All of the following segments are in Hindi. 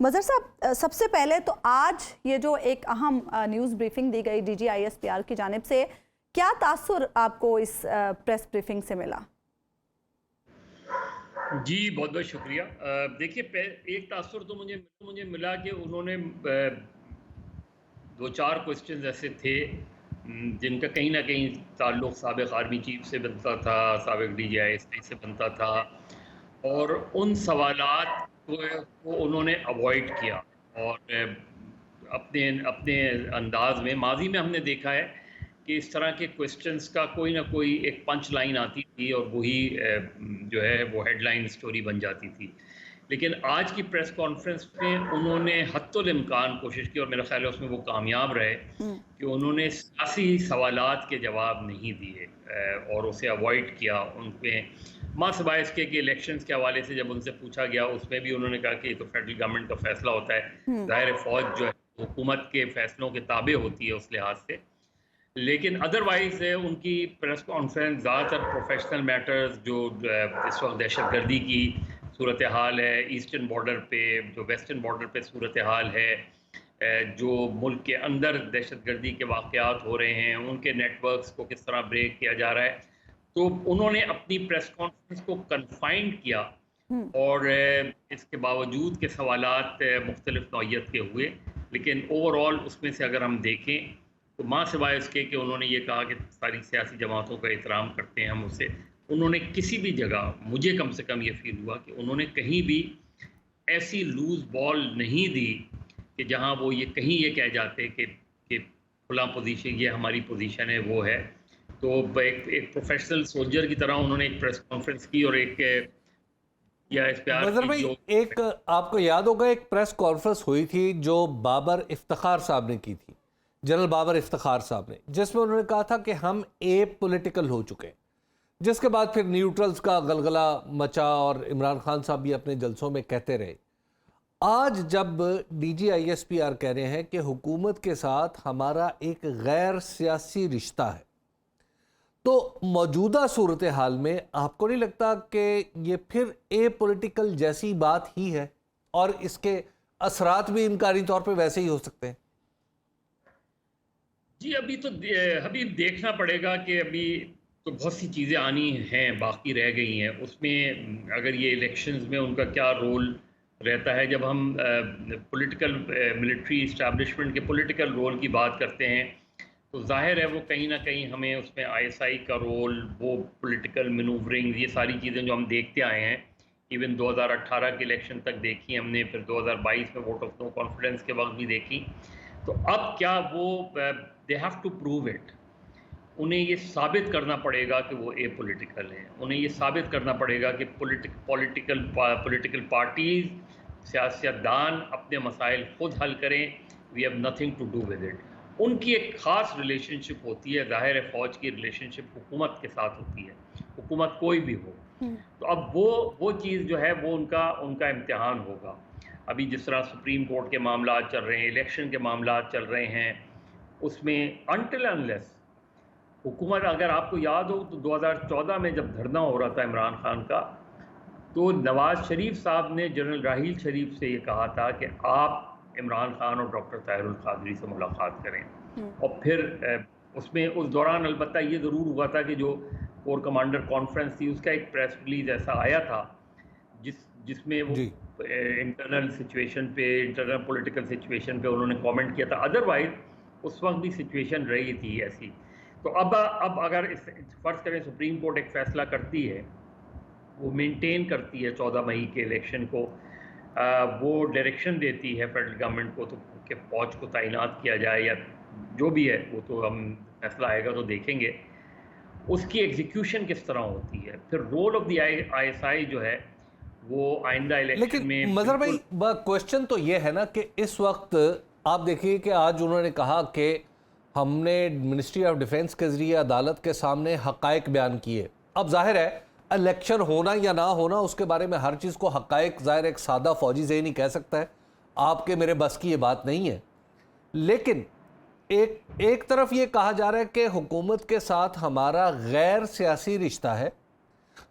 मजहर साहब, सबसे पहले तो आज ये जो एक अहम न्यूज़ ब्रीफिंग दी गई डीजी आईएसपीआर की जानिब से, क्या तासुर आपको इस प्रेस ब्रीफिंग से मिला? जी, बहुत बहुत शुक्रिया। देखिए, एक तासुर तो मुझे मिला कि उन्होंने दो चार क्वेश्चंस ऐसे थे जिनका कहीं ना कहीं ताल्लुक़ साबिक़ आर्मी चीफ से बनता था, साबिक़ DGISP से बनता था, और उन सवालात को उन्होंने अवॉइड किया। और अपने अपने अंदाज में माजी में हमने देखा है कि इस तरह के क्वेश्चंस का कोई ना कोई एक पंच लाइन आती थी और वही जो है वो हेडलाइन स्टोरी बन जाती थी। लेकिन आज की प्रेस कॉन्फ्रेंस में उन्होंने हत्तुल इम्कान कोशिश की, और मेरा ख्याल है उसमें वो कामयाब रहे, कि उन्होंने सियासी सवालात के जवाब नहीं दिए और उसे अवॉइड किया। उनमें मासबाए इसके कि इलेक्शंस के हवाले से जब उनसे पूछा गया, उसमें भी उन्होंने कहा कि ये तो फेडरल गवर्नमेंट का फैसला होता है, ज़ाहिर फ़ौज जो है हुकूमत के फैसलों के ताबे होती है उस लिहाज से। लेकिन अदरवाइज उनकी प्रेस कॉन्फ्रेंस ज़्यादातर प्रोफेशनल मैटर्स, जो इस वक्त दहशतगर्दी की सूरत हाल है ईस्टर्न बॉर्डर पे, जो वेस्टर्न बॉर्डर पे सूरत हाल है, जो मुल्क के अंदर दहशतगर्दी के वाक़यात हो रहे हैं, उनके नेटवर्क्स को किस तरह ब्रेक किया जा रहा है, तो उन्होंने अपनी प्रेस कॉन्फ्रेंस को कन्फाइंड किया। और इसके बावजूद के सवालात मुख्तलिफ नौइयत के हुए, लेकिन ओवरऑल उसमें से अगर हम देखें तो माँ सिवाय इसके कि उन्होंने ये कहा कि सारी सियासी जमातों का एहतराम करते हैं हम उसे, उन्होंने किसी भी जगह, मुझे कम से कम ये फील हुआ कि उन्होंने कहीं भी ऐसी लूज बॉल नहीं दी कि जहां वो ये कहीं ये कह जाते कि फलां पोजीशन, ये हमारी पोजीशन है, वो है। तो एक प्रोफेशनल सोल्जर की तरह उन्होंने एक प्रेस कॉन्फ्रेंस की, और एक या इस प्यार नजर की भाई, जो एक आपको याद होगा एक प्रेस कॉन्फ्रेंस हुई थी जो बाबर इफ्तिखार साहब ने की थी, जनरल बाबर इफ्तिखार साहब ने, जिसमें उन्होंने कहा था कि हम ए पॉलिटिकल हो चुके हैं, जिसके बाद फिर न्यूट्रल्स का गलगला मचा और इमरान खान साहब भी अपने जलसों में कहते रहे। आज जब DGISPR कह रहे हैं कि हुकूमत के साथ हमारा एक गैर सियासी रिश्ता है, तो मौजूदा सूरत हाल में आपको नहीं लगता कि ये फिर ए पॉलिटिकल जैसी बात ही है और इसके असरात भी इनकारी तौर पे वैसे ही हो सकते हैं? जी, अभी देखना पड़ेगा कि अभी तो बहुत सी चीज़ें आनी हैं, बाकी रह गई हैं। उसमें अगर ये इलेक्शंस में उनका क्या रोल रहता है, जब हम पॉलिटिकल मिलिट्री इस्टेब्लिशमेंट के पॉलिटिकल रोल की बात करते हैं, तो जाहिर है वो कहीं ना कहीं हमें उसमें ISI का रोल, वो पॉलिटिकल मैनूवरिंग, ये सारी चीज़ें जो हम देखते आए हैं, इवन 2018 के इलेक्शन तक देखी हमने, फिर 2022 में वोट ऑफ नो कॉन्फिडेंस के वक्त भी देखी। तो अब क्या वो they have to prove it, उन्हें ये साबित करना पड़ेगा कि वो ए पॉलिटिकल हैं। उन्हें ये साबित करना पड़ेगा कि पॉलिटिकल पार्टीज, सियासतदान अपने मसाइल खुद हल करें, we have nothing to do with it. उनकी एक ख़ास रिलेशनशिप होती है, ज़ाहिर है फ़ौज की रिलेशनशिप हुकूमत के साथ होती है, हुकूमत कोई भी हो। तो अब वो चीज़ जो है वो उनका इम्तिहान होगा। अभी जिस तरह सुप्रीम कोर्ट के मामला चल रहे हैं, इलेक्शन के मामला चल रहे हैं, उसमें अनटिल अनलेस हुकूमत, अगर आपको याद हो तो 2014 में जब धरना हो रहा था इमरान खान का, तो नवाज शरीफ साहब ने जनरल राहील शरीफ से ये कहा था कि आप इमरान खान और डॉक्टर ताहिरुल क़ादरी से मुलाकात करें। और फिर उसमें उस दौरान अलबत्ता ये ज़रूर हुआ था कि जो कोर कमांडर कॉन्फ्रेंस थी उसका एक प्रेस रिलीज ऐसा आया था जिसमें वो इंटरनल सिचुएशन पे, इंटरनल पॉलिटिकल सिचुएशन पे उन्होंने कमेंट किया था। अदरवाइज उस वक्त भी सिचुएशन रही थी ऐसी। तो अब अगर फ़र्ज़ करें सुप्रीम कोर्ट एक फ़ैसला करती है, वो मेंटेन करती है 14 मई के इलेक्शन को, वो डायरेक्शन देती है फेडरल गवर्नमेंट को तो कि फ़ौज को तैनात किया जाए या जो भी है, वो तो हम फैसला आएगा तो देखेंगे। उसकी एग्जीक्यूशन किस तरह होती है, फिर रोल ऑफ द ISI जो है वो आइंदा इलेक्शन में। लेकिन मजहर भाई, क्वेश्चन तो ये है ना कि इस वक्त आप देखिए कि आज उन्होंने कहा कि हमने मिनिस्ट्री ऑफ डिफेंस के जरिए अदालत के सामने हकायक बयान किए। अब जाहिर है इलेक्शन होना या ना होना, उसके बारे में हर चीज़ को हकायक ज़ाहिर एक सादा फौजी ज़हन ही कह सकता है, आपके मेरे बस की ये बात नहीं है। लेकिन एक तरफ ये कहा जा रहा है कि हुकूमत के साथ हमारा गैर सियासी रिश्ता है,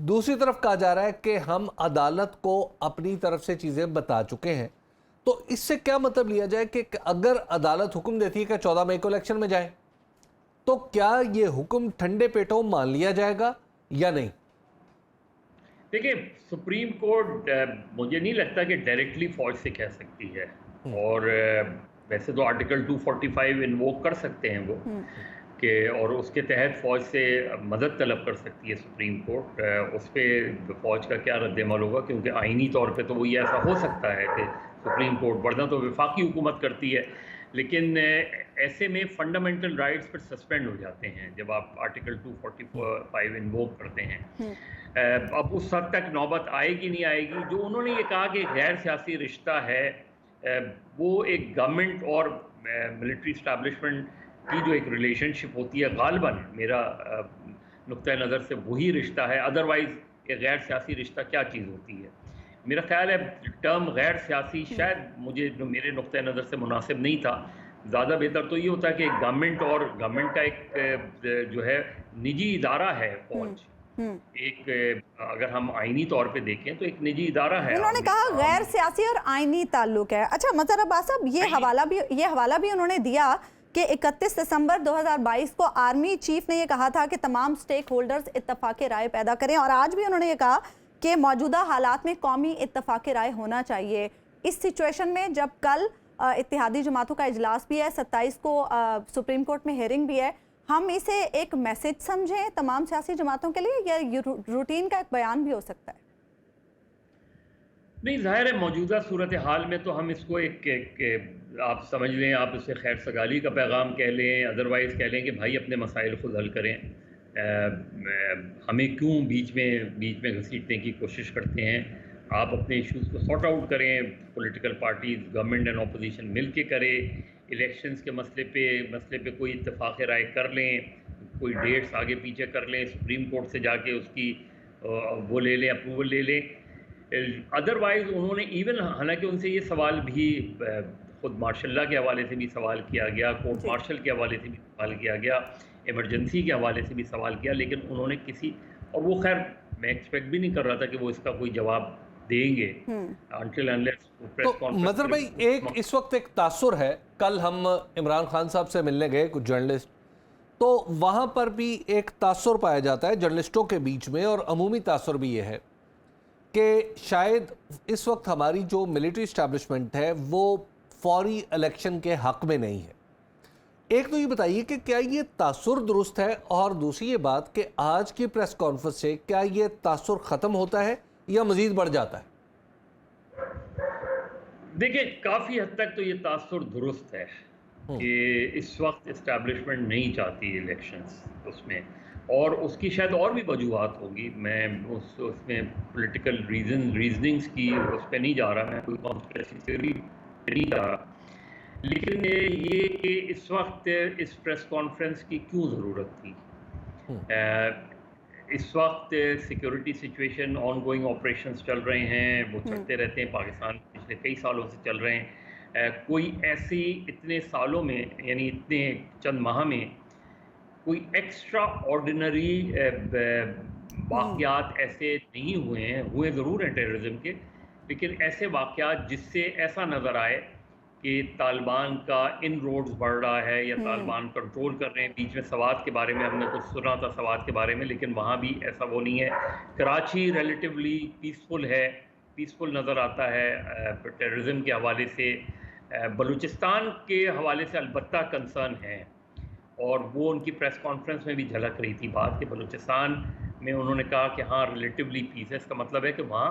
दूसरी तरफ कहा जा रहा है कि हम अदालत को अपनी तरफ से चीज़ें बता चुके हैं। तो इससे क्या मतलब लिया जाए कि अगर अदालत हुक्म देती है कि 14 मई को इलेक्शन में जाए, तो क्या ये हुक्म ठंडे पेटों मान लिया जाएगा या नहीं? देखिए, सुप्रीम कोर्ट मुझे नहीं लगता कि डायरेक्टली फौज से कह सकती है, और वैसे तो आर्टिकल 245 इन्वोक कर सकते हैं वो कि, और उसके तहत फ़ौज से मदद तलब कर सकती है सुप्रीम कोर्ट। उस पर फ़ौज का क्या रद्द-ए-अमल होगा, क्योंकि आइनी तौर पे तो वो ये ऐसा हो सकता है कि सुप्रीम कोर्ट, वरना तो वफाकी हुकूमत करती है। लेकिन ऐसे में फंडामेंटल राइट्स पर सस्पेंड हो जाते हैं जब आप आर्टिकल 245 इन्वोक करते हैं। अब उस हद तक नौबत आएगी नहीं आएगी। जो उन्होंने ये कहा कि गैर सियासी रिश्ता है, वो एक गवर्नमेंट और मिलिट्री इस्टेब्लिशमेंट की जो एक रिलेशनशिप होती है, गालिबन मेरा नुक्ता नज़र से वही रिश्ता है। अदरवाइज़ एक गैर सियासी रिश्ता क्या चीज़ होती है? मेरा ख्याल है टर्म गैर सियासी शायद मुझे जो मेरे नुक्ता नज़र से मुनासिब नहीं था। ज़्यादा बेहतर तो ये होता है कि गवर्नमेंट और गवर्नमेंट का एक जो है निजी इदारा है फौज। एक अगर हम आईनी तौर पे देखें तो एक निजी इदारा है। उन्होंने कहा गैर सियासी और आईनी ताल्लुक है। अच्छा मजहर अब्बास साहब, ये हवाला भी उन्होंने दिया कि 31 दिसंबर 2022 को आर्मी चीफ ने ये कहा था कि तमाम स्टेक होल्डर्स इत्तफाक राय पैदा करें, और आज भी उन्होंने ये कहा कि मौजूदा हालात में कौमी इत्तफाक राय होना चाहिए। इस सिचुएशन में जब कल इत्तेहादी जमातों का इजलास भी है, 27 को सुप्रीम कोर्ट में हेयरिंग भी है, हम इसे एक मैसेज समझें तमाम सियासी जमातों के लिए, या रूटीन का एक बयान भी हो सकता है? नहीं, जाहिर है मौजूदा सूरत हाल में तो हम इसको एक आप समझ लें, आप इसे खैर सगाली का पैगाम कह लें, अदरवाइज़ कह लें कि भाई अपने मसाइल खुद हल करें। हमें क्यों बीच में घसीटने की कोशिश करते हैं? आप अपने इश्यूज़ को सॉर्ट आउट करें, political parties, government and opposition मिल के करें, इलेक्शंस के मसले पे कोई इत्तफाक राय कर लें, कोई डेट्स आगे पीछे कर लें, सुप्रीम कोर्ट से जाके उसकी वो ले लें, अप्रूवल ले लें। अदरवाइज़ उन्होंने इवन, हालांकि उनसे ये सवाल भी खुद मार्शल के हवाले से भी सवाल किया गया, कोर्ट मार्शल के हवाले से भी सवाल किया गया, इमरजेंसी के हवाले से भी सवाल किया, लेकिन उन्होंने किसी, और वो खैर मैं एक्सपेक्ट भी नहीं कर रहा था कि वो इसका कोई जवाब देंगे until unless प्रेस तो कॉन्फ्रेंस। मजहर भाई, इस वक्त एक तासुर है, कल हम इमरान खान साहब से मिलने गए कुछ जर्नलिस्ट, तो वहाँ पर भी एक तासुर पाया जाता है जर्नलिस्टों के बीच में, और अमूमी तासुर भी ये है कि शायद इस वक्त हमारी जो मिलिट्री इस्टेब्लिशमेंट है वो फौरी इलेक्शन के हक में नहीं है। एक तो ये बताइए कि क्या ये तासुर दुरुस्त है, और दूसरी ये बात कि आज की प्रेस कॉन्फ्रेंस से क्या ये तासुर ख़त्म होता है या मज़ीद बढ़ जाता है? देखिए, काफ़ी हद तक तो ये तासुर दुरुस्त है कि इस वक्त इस्टेब्लिशमेंट नहीं चाहती इलेक्शंस उसमें, और उसकी शायद और भी वजूहात होगी। मैं उसमें पॉलिटिकल रीजनिंग्स की उस पर नहीं जा रहा, मैं कोई कॉन्स्पिरेसी थ्योरी नहीं जा रहा, लेकिन ये कि इस वक्त इस प्रेस कॉन्फ्रेंस की क्यों ज़रूरत थी? इस वक्त security situation, on going operations चल रहे हैं, वो चलते रहते हैं, पाकिस्तान पिछले कई सालों से चल रहे हैं। कोई ऐसी इतने सालों में, यानी इतने चंद माह में कोई एक्स्ट्रा ऑर्डिनरी वाक़यात ऐसे नहीं हुए हैं। हुए ज़रूर हैं टेररिज्म के, लेकिन ऐसे वाक़यात जिससे ऐसा नज़र आए कि तालिबान का इन रोड्स बढ़ रहा है या तालिबान कंट्रोल कर रहे हैं। बीच में सवात के बारे में हमने कुछ सुना था, सवात के बारे में, लेकिन वहाँ भी ऐसा वो नहीं है। कराची रिलेटिवली पीसफुल है, पीसफुल नज़र आता है टेररिज्म के हवाले से। बलूचिस्तान के हवाले से अलबत्ता कंसर्न है, और वो उनकी प्रेस कॉन्फ्रेंस में भी झलक रही थी बात कि बलूचिस्तान में उन्होंने कहा कि हाँ रिलेटिवली पीस है। इसका मतलब है कि वहाँ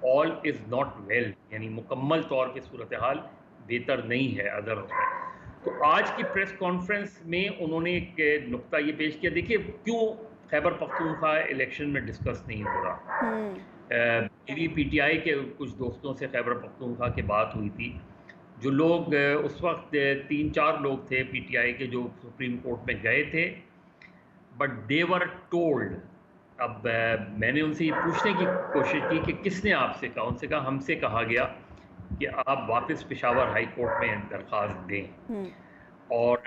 ऑल इज़ नॉट वेल, यानी मुकम्मल तौर पर सूरत हाल बेहतर नहीं है अदर उसमें। तो आज की प्रेस कॉन्फ्रेंस में उन्होंने एक नुक्ता ये पेश किया। देखिए, क्यों खैबर पख्तूनख्वा इलेक्शन में डिस्कस नहीं हो रहा। मेरी पीटीआई के कुछ दोस्तों से खैबर पख्तूनख्वा की बात हुई थी। जो लोग उस वक्त 3-4 लोग थे पीटीआई के जो सुप्रीम कोर्ट में गए थे, बट दे वर टोल्ड। अब मैंने उनसे ये पूछने की कोशिश की कि किसने आपसे कहा? उनसे कहा हमसे कहा गया कि आप वापस पेशावर हाई कोर्ट में दरख्वास्त दें। और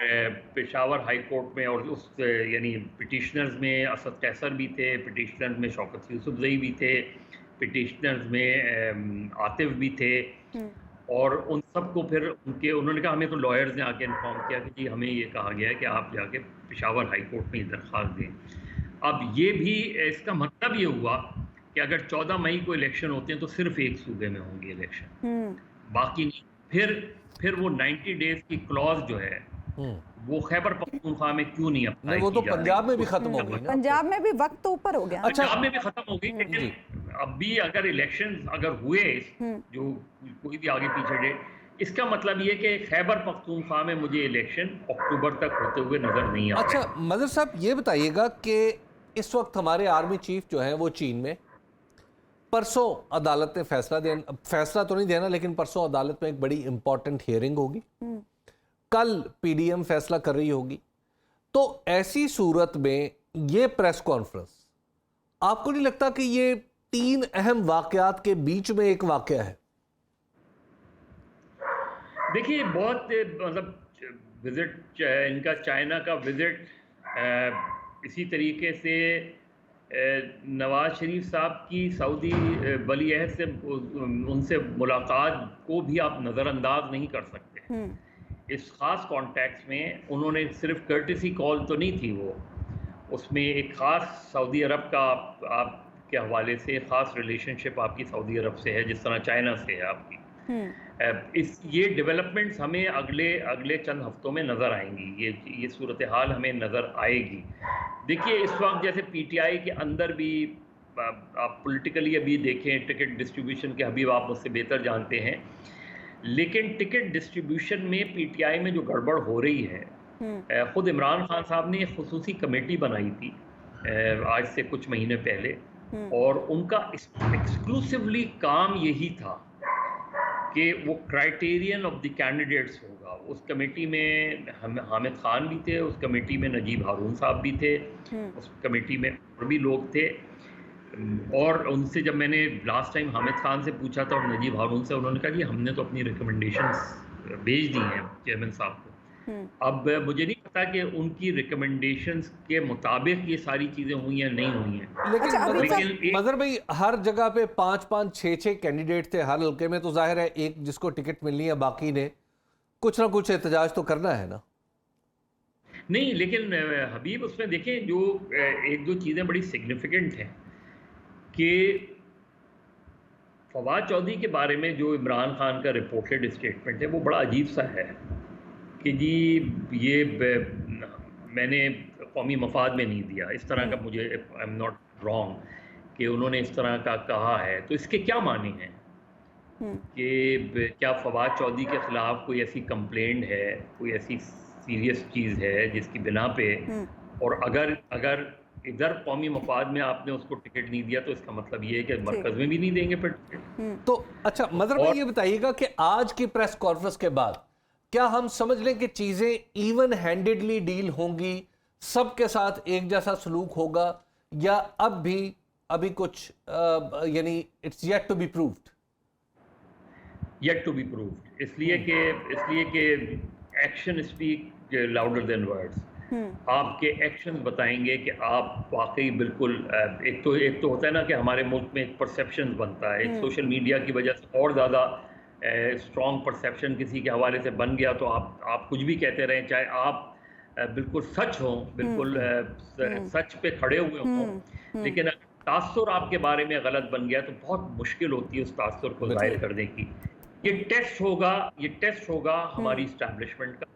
पेशावर हाई कोर्ट में, और उस यानी पिटिशनर्स में असद कैसर भी थे, पिटिशनर्स में शौकत यूसुफजई भी थे, पिटिशनर्स में आतिफ भी थे। और उन सबको फिर उन्होंने कहा, हमें तो लॉयर्स ने आके इन्फॉर्म किया कि जी हमें ये कहा गया है कि आप जाके पेशावर हाई कोर्ट में दरख्वास्त दें। अब ये भी इसका मतलब ये हुआ कि अगर 14 मई को इलेक्शन होते हैं तो सिर्फ एक सूबे में होंगे इलेक्शन, बाकी नहीं। फिर वो 90 डेज की क्लॉज जो है वो खैबर पख्तूनख्वा में क्यों नहीं अप्लाई वो तो की जा रही? पंजाब में भी खत्म हो गई ना। पंजाब में भी वक्त तो ऊपर हो गया। अच्छा, पंजाब में भी खत्म हो गई, लेकिन अब भी अगर इलेक्शन अगर हुए जो कोई भी आगे पीछे डेट, इसका मतलब ये कि खैबर पख्तूनख्वा में मुझे इलेक्शन अक्टूबर तक होते हुए नजर नहीं आ रहा। अच्छा मदर साहब, ये बताइएगा कि इस वक्त हमारे आर्मी चीफ जो हैं वो चीन में, परसों अदालत ने फैसला तो नहीं देना, लेकिन परसों अदालत में एक बड़ी इंपॉर्टेंट हियरिंग होगी, कल पीडीएम फैसला कर रही होगी। तो ऐसी सूरत में ये प्रेस कॉन्फ्रेंस, आपको नहीं लगता कि ये 3 अहम वाकयात के बीच में एक वाकया है? देखिए, बहुत मतलब विजिट इनका चाइना का विजिट इसी तरीके से नवाज शरीफ साहब की सऊदी वली अहद से उनसे मुलाकात को भी आप नज़रअंदाज नहीं कर सकते। इस ख़ास कॉन्टेक्स्ट में उन्होंने सिर्फ कर्टेसी कॉल तो नहीं थी वो, उसमें एक ख़ास सऊदी अरब का आपके हवाले से ख़ास रिलेशनशिप आपकी सऊदी अरब से है, जिस तरह चाइना से है आपकी। ये डेवलपमेंट्स हमें अगले चंद हफ्तों में नज़र आएंगी, ये सूरत हाल हमें नज़र आएगी। देखिए, इस वक्त जैसे पीटीआई के अंदर भी आप पॉलिटिकली अभी देखें, टिकट डिस्ट्रीब्यूशन के हबीब आप मुझसे बेहतर जानते हैं, लेकिन टिकट डिस्ट्रीब्यूशन में पीटीआई में जो गड़बड़ हो रही है, खुद इमरान खान साहब ने एक खुसूसी कमेटी बनाई थी आज से कुछ महीने पहले, और उनका एक्सक्लूसिवली काम यही था कि वो क्राइटेरियन ऑफ द कैंडिडेट्स होगा। उस कमेटी में हामिद खान भी थे, उस कमेटी में नजीब हारून साहब भी थे, उस कमेटी में और भी लोग थे। और उनसे जब मैंने लास्ट टाइम हामिद खान से पूछा था और नजीब हारून से, उन्होंने कहा जी हमने तो अपनी रिकमेंडेशंस भेज दी हैं चेयरमैन साहब को। अब मुझे नहीं पता कि उनकी रिकमेंडेशंस के मुताबिक ये सारी चीज़ें हुई हैं नहीं हुई हैं। लेकिन मदर भाई, हर जगह पे 5-5, 6-6 कैंडिडेट थे हर हल्के में, तो जाहिर है एक जिसको टिकट मिलनी है बाकी ने कुछ ना कुछ एहतजाज तो करना है ना। नहीं, लेकिन हबीब, उसमें देखें जो एक दो चीज़ें बड़ी सिग्निफिकेंट हैं कि फवाद चौधरी के बारे में जो इमरान खान का रिपोर्टेड स्टेटमेंट है वो बड़ा अजीब सा है कि जी ये मैंने कौमी मफाद में नहीं दिया, इस तरह का, मुझे आई एम नॉट रॉन्ग कि उन्होंने इस तरह का कहा है। तो इसके क्या माने हैं कि क्या फवाद चौधरी के ख़िलाफ़ कोई ऐसी कंप्लेंट है, कोई ऐसी सीरियस चीज़ है जिसकी बिना पे, और अगर इधर कौमी मफाद में आपने उसको टिकट नहीं दिया तो इसका मतलब ये है कि मरकज़ में भी नहीं देंगे फिर टिकट। तो अच्छा मदर भाई, ये बताइएगा कि आज की प्रेस कॉन्फ्रेंस के बाद क्या हम समझ लें कि चीजें इवन हैंडेडली डील होंगी, सबके साथ एक जैसा सलूक होगा, या अभी कुछ यानी it's yet to be proved? Yet to be proved, इसलिए कि action speak louder than words. आपके एक्शंस बताएंगे कि आप वाकई बिल्कुल, एक तो होता है ना कि हमारे मुल्क में एक परसेप्शन बनता है, एक सोशल मीडिया की वजह से और ज़्यादा स्ट्रॉन्ग परसेप्शन किसी के हवाले से बन गया, तो आप कुछ भी कहते रहें, चाहे आप बिल्कुल सच हों, बिल्कुल सच पे खड़े हुए हों, लेकिन अगर तासुर आपके बारे में गलत बन गया तो बहुत मुश्किल होती है उस तासुर को जाहिर करने की। ये टेस्ट होगा हमारी इस्टेब्लिशमेंट का।